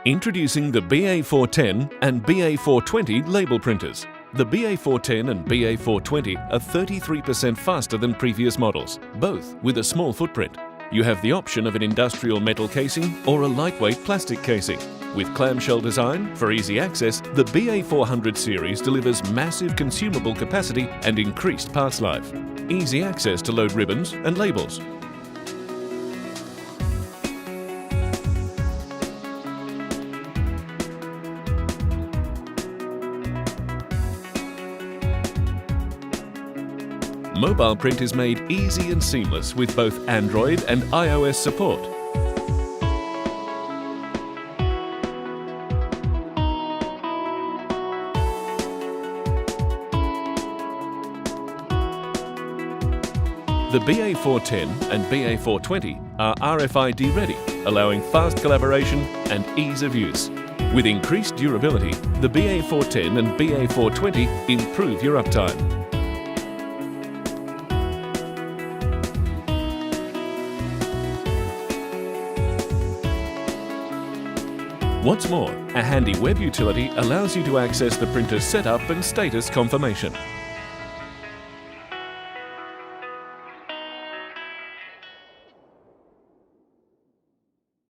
Introducing the BA410 and BA420 label printers. The BA410 and BA420 are 33% faster than previous models, both with a small footprint. You have the option of an industrial metal casing or a lightweight plastic casing. With clamshell design for easy access, the BA400 series delivers massive consumable capacity and increased parts life. Easy access to load ribbons and labels. Mobile print is made easy and seamless with both Android and iOS support. The BA410 and BA420 are RFID ready, allowing fast collaboration and ease of use. With increased durability, the BA410 and BA420 improve your uptime. What's more, a handy web utility allows you to access the printer's setup and status confirmation.